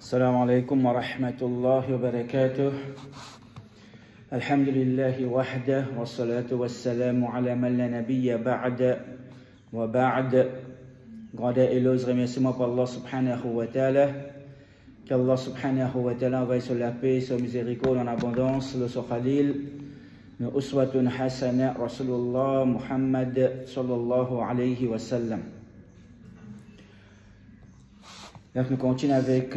السلام عليكم ورحمة الله وبركاته. الحمد لله وحده والصلاة والسلام على من لا نبي بعد وبعد. Grande et éloge remerciement pour Allah subhanahu wa ta'ala. Qu'Allah subhanahu wa ta'ala envoie sur la paix, sur miséricorde en abondance, le sur Khalil, le uswatun hasana, Rasulullah Muhammad sallallahu alayhi wa sallam. Donc nous continuons avec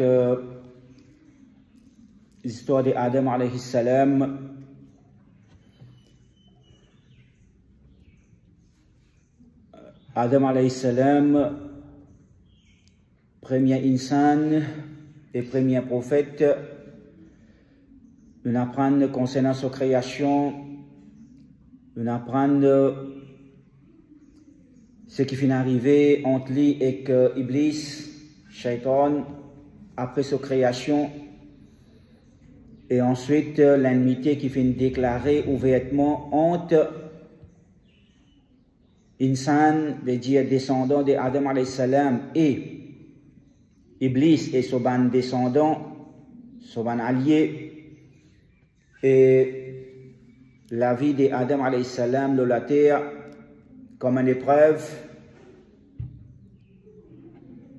l'histoire d'Adam alayhi salam. Adam alayhi salam, premier insan et premier prophète, nous apprendre concernant sa création, nous apprendre ce qui finit arrivé entre lui et Iblis, Shaitan, après sa création, et ensuite l'enmité qui finit déclarée ouvertement entre Insan, les descendants d'Adam alayhi salam, et Iblis et son descendant, son allié, et la vie d'Adam alayhi salam, de la terre, comme une épreuve,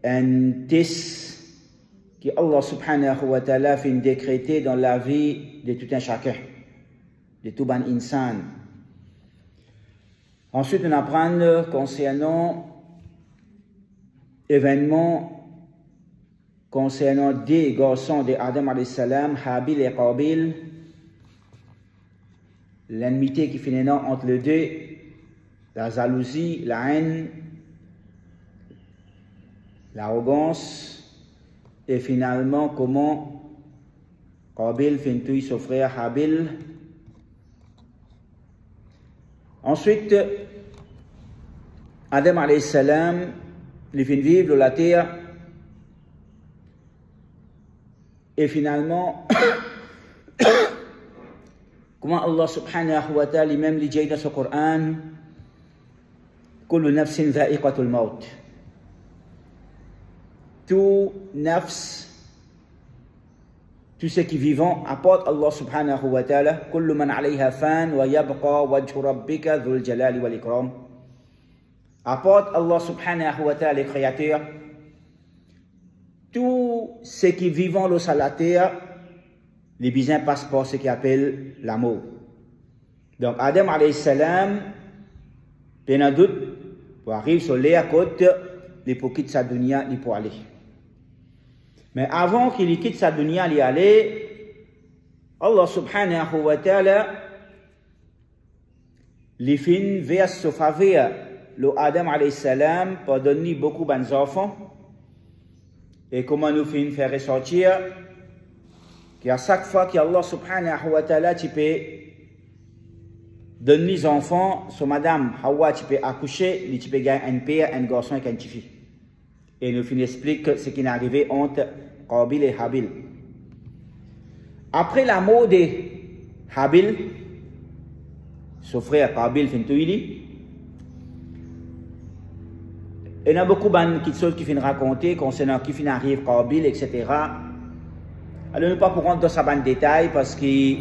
un test que Allah subhanahu wa ta'ala fait décréter dans la vie de tout un chacun, de tout un insan. Ensuite, on apprend concernant événements concernant deux garçons d'Adam alayhi salam, Habil et Qabil, l'enmité qui finit entre les deux, la jalousie, la haine, l'arrogance, et finalement comment Qabil finit tuer son frère Habil. Ensuite, Adam alayhi salam, il finit vivre dans la terre, et finalement, comment Allah subhanahu wa ta'ala lui-même lui dit dans ce Coran, Kullu nafsin dha'iqatul maut. Tout nafs, tout ce qui est vivant, apporte Allah subhanahu wa ta'ala, Kullu man alayha fan wa yabqa wajhu rabbika dhul jalali wal ikram. Apporte Allah subhanahu wa ta'ala, les créateurs, tout ce qui est vivant sur la terre, les besoins passent par ce qu'on appelle l'amour. Donc Adam alayhi salam, pendant doute, pour arriver sur les côté, il faut quitter sa dunya, il faut aller. Mais avant qu'il quitte sa dunya, il aller, Allah subhanahu wa ta'ala, il fin vers sa faveur, le Adam alayhi salam, pour donner beaucoup d'enfants. Et comment nous fin faire ressortir qu'à chaque fois qu'Allah subhanahu wa ta'ala, tu peux donner les enfants, sur Madame Hawa, tu peux accoucher, tu peux gagner un père, un garçon et une fille. Et nous fin explique ce qui est arrivé entre Qabil et Habil. Après la mort de Habil, son frère Qabil fin tuili. Il y a beaucoup de choses qui viennent raconter concernant qui finit arrive Qabil, etc. Alors nous ne pas pour rentrer dans ça dans détail parce que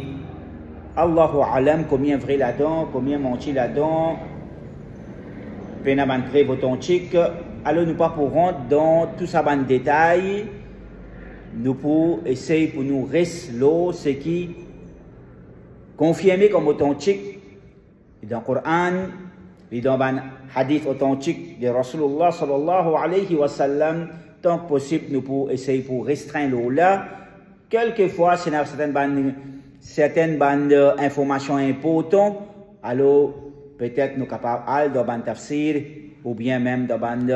Allahu alam combien vrai là-dedans, combien menti là-dedans, peine très authentique. Alors nous ne pas pour rentrer dans tout ça dans détail. Nous pour essayer pour nous rester là ce qui confirmé comme authentique dans le Coran. Et dans un hadith authentique de Rasulullah sallallahu alayhi wa sallam, tant que possible, nous pouvons essayer pour restreindre l'eau là. Quelquefois, c'est certaines bandes d'informations importantes, alors peut-être nous sommes capables dans un tafsir ou bien même dans bande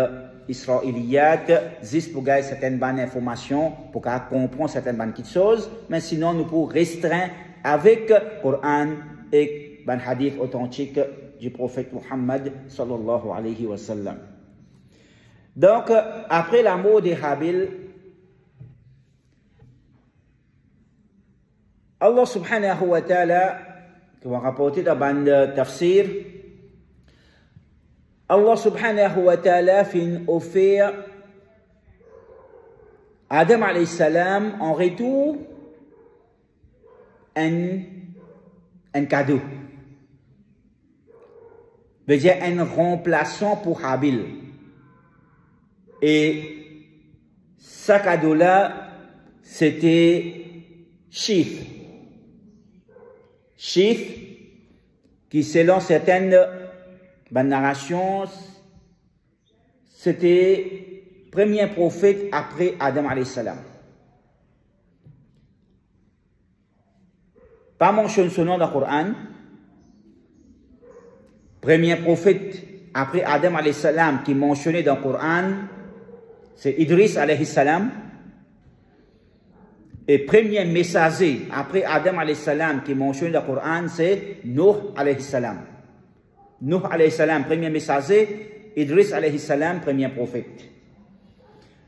israéliyat, juste pour gagner certaines bandes d'informations, pour comprendre certaines bandes de choses, mais sinon nous pouvons restreindre avec le Coran et un hadith authentique du prophète Muhammad sallallahu alayhi wa sallam. Donc, après la mort de Habil, Allah subhanahu wa ta'ala, comme rapporté dans le tafsir, Allah subhanahu wa ta'ala fin offert Adam alayhi salam en retour un cadeau. Veut dire un remplaçant pour Habil. Et ce cadeau-là, c'était Shith. Shith, qui selon certaines narrations, c'était le premier prophète après Adam alayhi salam. Pas mentionné son nom dans le Coran. Premier prophète après Adam alayhi salam qui est mentionné dans le Coran, c'est Idris alayhi salam. Et premier messager après Adam alayhi salam qui est mentionné dans le Coran, c'est Nuh alayhi salam. Nuh alayhi salam, premier messager, Idris alayhi salam, premier prophète.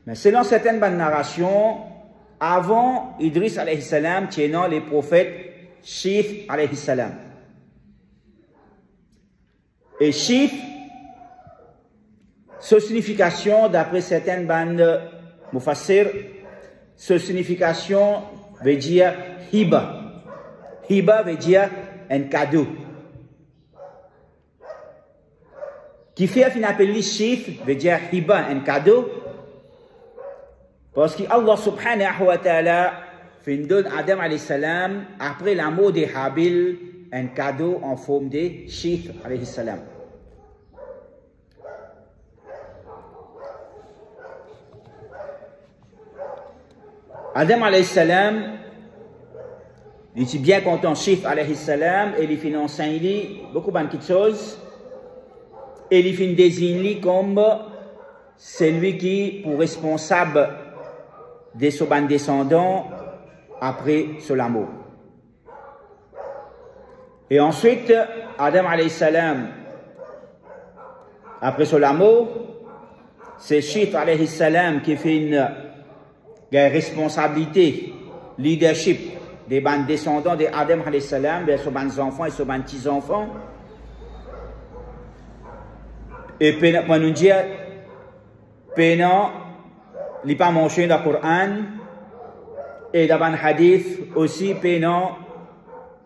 Mais selon certaines narrations, avant Idris alayhi salam, tiennant les prophètes Shith alayhi salam. Et Shith, sa signification, d'après certaines bandes Mufassir, sa signification veut dire hiba. Hiba veut dire un cadeau. Qui fait qu'on appelle Shith veut dire hiba, un cadeau. Parce que Allah subhanahu wa ta'ala fait donne Adam alayhi salam après la mort de Habil un cadeau en forme de Shith alayhi salam. Adam alayhi salam, il était bien content Shith alayhi salam et il fait enseigner beaucoup de choses et il fait désigner comme celui qui pour responsable de son descendant après son mort. Et ensuite, Adam alayhi salam, après son mort, c'est Shith alayhi salam qui fait une responsabilité, leadership des descendants de Adam alayhi salam, vers ses enfants et ses petits-enfants. Et pour nous dire, il n'est pas mentionné dans le Coran, et dans le hadith aussi, pénant,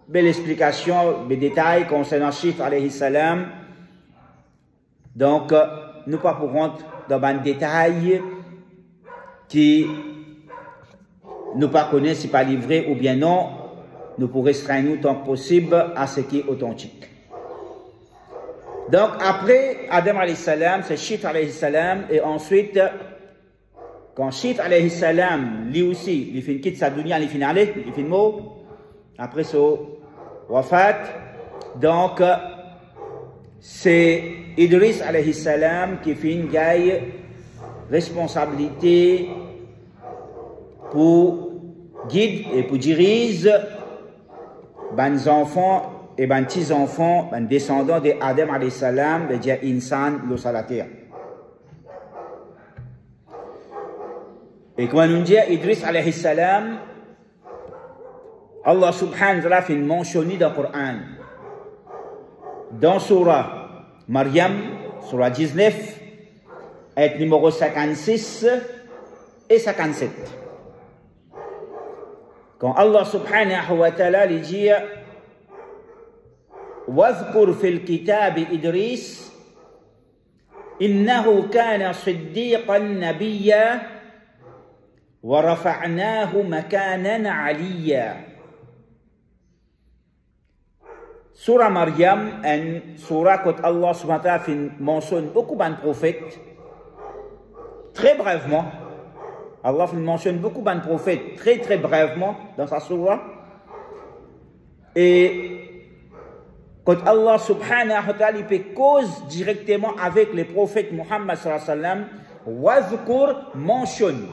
belle explication, des détails concernant Shith alayhi salam. Donc, nous pas pour rentrer dans un détail qui nous pas connaissent si pas livré ou bien non, nous pourrons restreindre nous tant que possible à ce qui est authentique. Donc, après Adam alayhi salam, c'est Shith alayhi salam, et ensuite, quand Shith alayhi salam, lui aussi, il fait quitte sa dunya, il fait aller, il fait mot, après son wafat, donc, c'est Idris alayhi salam qui fait une gaille responsabilité pour guide et pour diriger les enfants et les petits-enfants, les descendants de Adam alayhi salam, de dire insan lo salatir. Et quand on dit Idris alayhi salam, Allah subhanahu wa ta'ala fait mentionner dans le Coran, dans Surah Maryam, Surah 19, ayat numéro 56 et 57. Quand Allah subhanahu wa ta'ala lui dit واذكر في الكتاب إدريس إنه كان صديقا نبيا ورفعناه مكانا عليا. Surah Maryam, une surah que Allah subhanahu wa ta'ala mentionne beaucoup de prophètes, très brièvement. Allah mentionne beaucoup de prophètes très très brièvement dans sa surah. Et quand Allah subhanahu wa ta'ala peut cause directement avec les prophètes Muhammad sallallahu alayhi wa sallam, wazkur mentionne.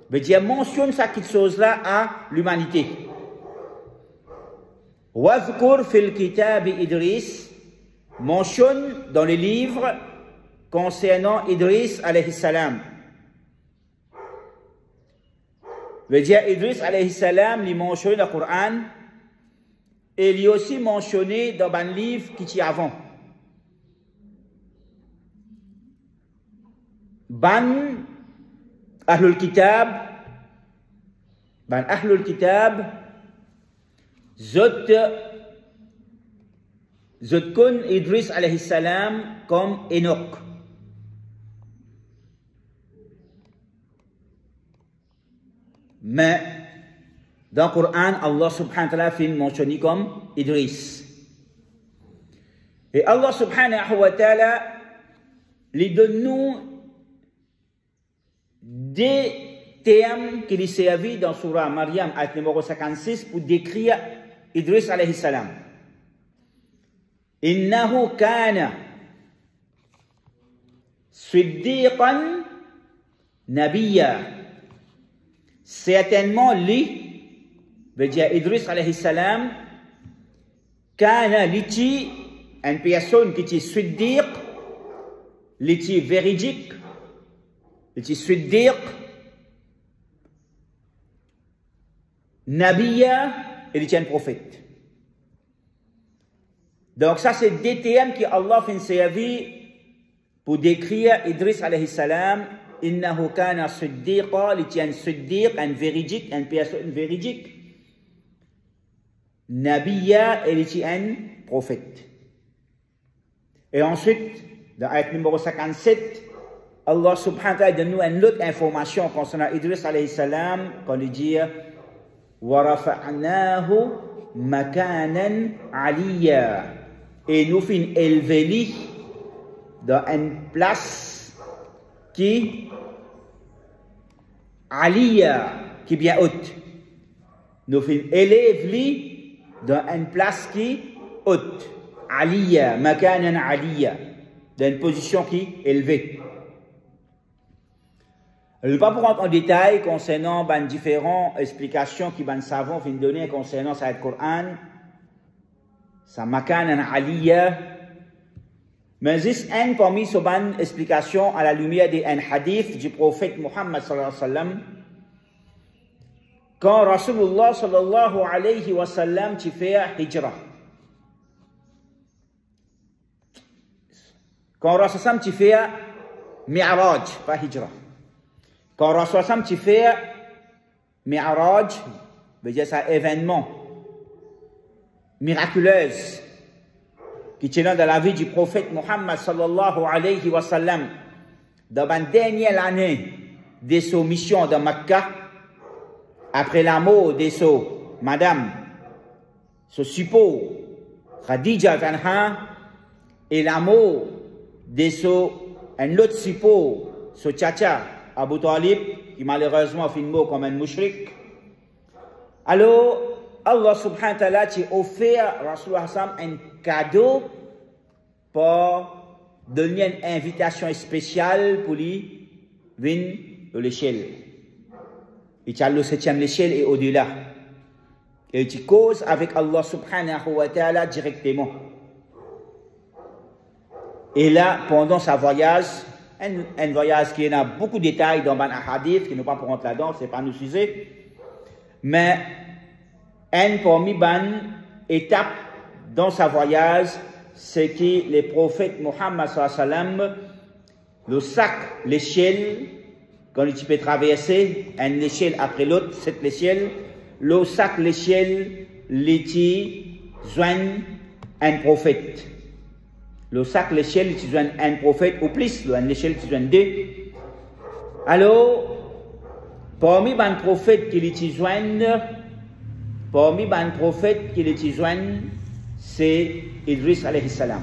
Veut dire mentionne cette chose-là à l'humanité. Wazkur fil kitab Idris, mentionne dans les livres concernant Idris alayhi salam. Veut dire Idris alayhi salam, il mentionne dans le Coran, et il est aussi mentionné dans un livre qui est avant. Ban Ahlul Kitab, Ben Ahlul Kitab, zot kon Idris alayhi salam comme Enoch. Mais dans le Coran, Allah subhanahu wa ta'ala fait mentionner comme Idris. Et Allah subhanahu wa ta'ala lui donne nous des termes qu'il a servi dans Surah Maryam, ayat numéro 56, pour décrire Idris alayhi salam. Innahu kana siddiqan nabiyya. Certainement, lui, veut dire Idris alayhi salam, kana liti, une personne qui est siddiq, liti véridique, liti siddiq, nabiyya, il est un prophète. Donc ça c'est des termes que Allah fait servir pour décrire Idris alayhi salam. Innahu kana siddiqa, il est un siddiq, un véridique, une personne véridique. Nabiyya, il est un prophète. Et ensuite, dans l'ayat numéro 57, Allah subhanahu wa ta'ala donne nous une autre information concernant Idris alayhi salam, quand il dit وَرَفَعْنَاهُ مَكَانًا عَلِيًّا. Et nous fin élevé dans une place qui Aliyya, qui est bien haute. Nous fin élevé dans une place qui haute. Aliyya, makanan aliyya, dans une position qui est élevée. Je ne vais pas prendre en détail concernant les différentes explications qui les savants viennent donner concernant ce Coran, sa makanan aliyya. Mais il y a une parmi ces explications à la lumière d'un hadith du prophète Muhammad sallallahu alayhi wa sallam. Quand Rasulullah sallallahu alayhi wa sallam fait hijra. Quand Rasulullah fait mi'raj, pas hijra. Quand Rasulullah fait mi'raj, veut dire c'est un événement miraculeux qui tient dans la vie du prophète Muhammad sallallahu alayhi wa sallam. Dans la dernière année de sa mission dans Makkah, après la mort de sa madame, ce suppôt, Khadija Anha, et la mort de un autre suppôt, ce tchatcha, Abu Talib, qui malheureusement finit mort comme un mushrik. Alors, Allah subhanahu wa ta'ala a offert à Rasulullah un cadeau pour donner une invitation spéciale pour lui venir de l'échelle. Il a le 7e l'échelle et au-delà. Et il cause avec Allah subhanahu wa ta'ala directement. Et là, pendant sa voyage, un voyage qui a beaucoup de détails dans un hadith, qui ne pas pour rentrer là-dedans, ce n'est pas nous sujet, mais un parmi les étapes dans sa voyage, c'est que le prophète Muhammad sallallahu alayhi wa sallam, le sac, l'échelle, quand il peut traverser une échelle après l'autre, cette échelle, le sac, l'échelle, l'éti, joignent un prophète. Le sac, l'échelle, il joignent un prophète, ou plus, l'échelle, il joignent deux. Alors, parmi les prophètes qui les joignent, parmi les prophètes qui les joignent, c'est Idris alayhi salam.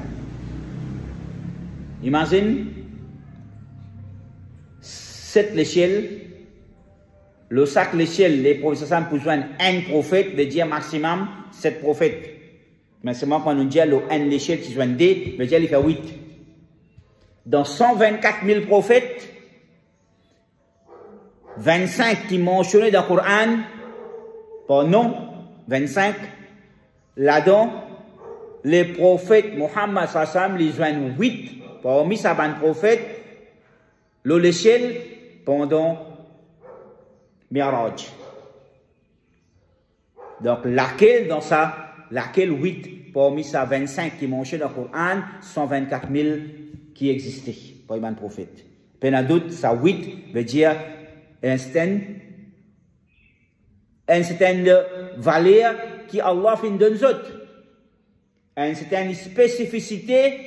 Imagine, cette l'échelle, le sac l'échelle, les prophètes pour joindre un prophète, veut dire maximum 7 prophètes. Mais seulement quand on dit l'échelle qui joint 2, veut dire il fait 8. Dans 124 000 prophètes, 25 qui mentionnés dans le Coran, par nom, 25, là-dedans, les prophètes Muhammad sallallahu alayhi wa sallam, les joignent 8, parmi ces prophètes, l'échelle pendant Mi'raj. Donc, laquelle dans ça, laquelle 8, parmi ces 25 qui mentionnent dans le Coran, 124 000 qui existaient, parmi les prophètes. Pendant d'autres, ça 8 veut dire instant une certaine valeur qui Allah fait donne aux autres. Une certaine spécificité,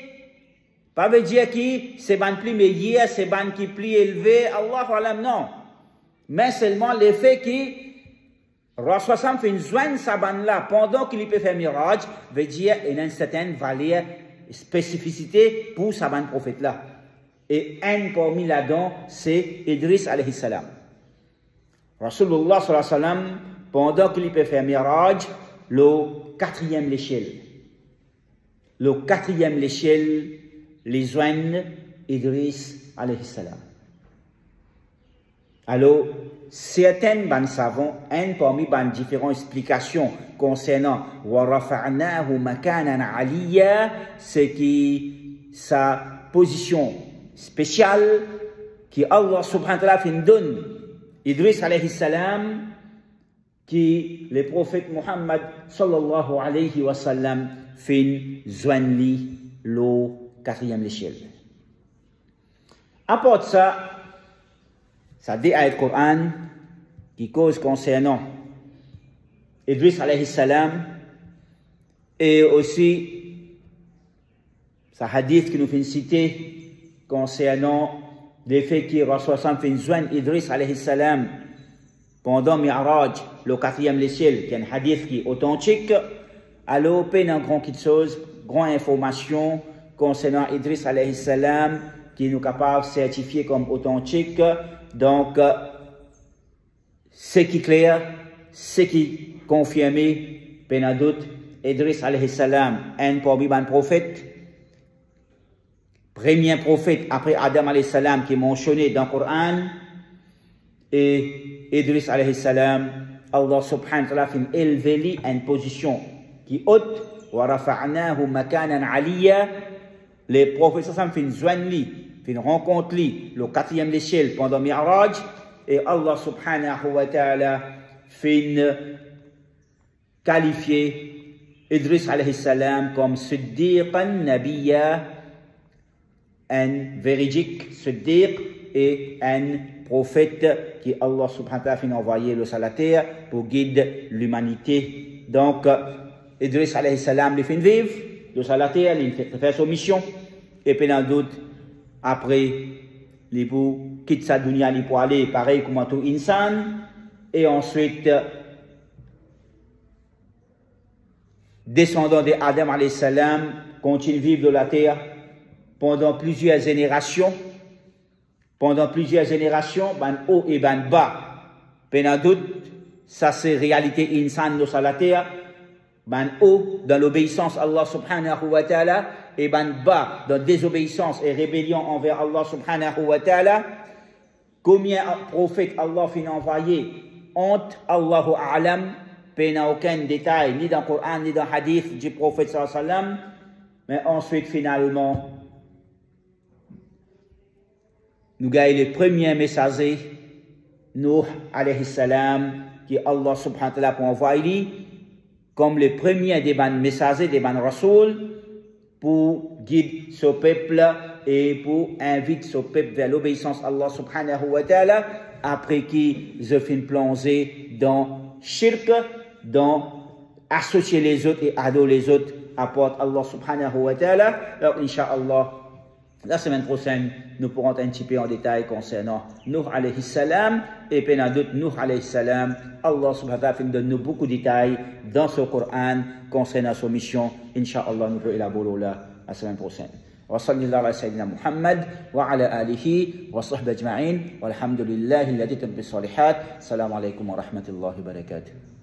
pas veut dire que c'est ban plus meilleur, c'est ban qui plus élevé, Allah alam, non. Mais seulement le fait que Rasul fait une jointe sa ban là pendant qu'il peut faire mirage, veut dire qu'il y a une certaine valeur, spécificité pour sa ban prophète là. Et un parmi là-dedans, c'est Idris alayhi salam. Rasulullah sallallahu alayhi wa sallam, pendant qu'il peut faire mirage, le quatrième l'échelle. Le quatrième l'échelle, les joignent Idris alayhi salam. Alors, certaines ban savants, un parmi ban différentes explications concernant wa rafa'nahu makanan aliyya, c'est qui sa position spéciale qui Allah subhanahu wa ta'ala fait donne Idris alayhi salam, qui le prophète Muhammad sallallahu alayhi wa sallam fait joindre le quatrième échelle. À part ça dit à Coran qui cause concernant Idris alayhi salam et aussi ça hadith qui nous fait citer concernant le fait que Rasul fait joindre Idris alayhi salam pendant Mi'raj, le quatrième échelle, qui est un hadith qui est authentique. Alors, peine en grand quelque chose, grande information concernant Idris alayhi salam, qui nous capable de certifier comme authentique. Donc, ce qui est clair, ce qui est confirmé, peine en doute, Idris alayhi salam, un parmi les prophètes, premier prophète après Adam alayhi salam qui est mentionné dans le Coran, et Idris alayhi salam, Allah subhanahu wa ta'ala fait élever à une position qui est haute, wa rafa'nahu makanan aliyya, les prophètes sallam fait joindre lui, fait rencontre lui, le quatrième échelle pendant Mi'raj, et Allah subhanahu wa ta'ala fait qualifier Idris alayhi salam comme siddiqan nabiyya, un véridique siddiq et un prophète qui Allah subhanahu wa ta'ala fait envoyer le salateur pour guider l'humanité. Donc, Idris alayhi salam les fait vivre, le salateur, il fait sa mission, et puis dans d'autres, après, il quitte sa dunya, il pour aller pareil comme tout insan, et ensuite, descendant de Adam alayhi salam, continue de vivre de la terre pendant plusieurs générations. Pendant plusieurs générations, ban haut et ban bas. Pendant doute, ça c'est réalité insan de la terre. Ban haut dans l'obéissance à Allah subhanahu wa ta'ala et ban bas dans désobéissance et rébellion envers Allah subhanahu wa ta'ala. Combien de prophètes Allah fait envoyer honte Allahu a'lam, n'a aucun détail ni dans le Coran ni dans le hadith du prophète sallallahu alayhi wa sallam. Mais ensuite finalement, nous gagnons le premier messager, Nuh alayhi salam, qui Allah subhanahu wa ta'ala pour envoyer comme le premier des messagers, des rasoul, pour guider ce peuple et pour inviter ce peuple vers l'obéissance à Allah subhanahu wa ta'ala, après qu'ils ont fait plonger dans shirk, dans associer les autres et adorer les autres, apporte Allah subhanahu wa ta'ala. Alors, Inch'Allah, la semaine prochaine, nous pourrons un petit peu en détail concernant Nuh alayhi salam et pendant d'autres Nuh alayhi salam. Allah subhanahu wa ta'ala donne nous beaucoup de détails dans ce Coran concernant sa mission. Inch'Allah, nous pourrons élaborer la semaine prochaine. Wa sallallahu ala sayyidina Muhammad wa ala alihi wa sahbihi ajma'in walhamdulillahi alladhi tabbi salihat. Assalamu alaikum wa rahmatullahi wa barakatuh.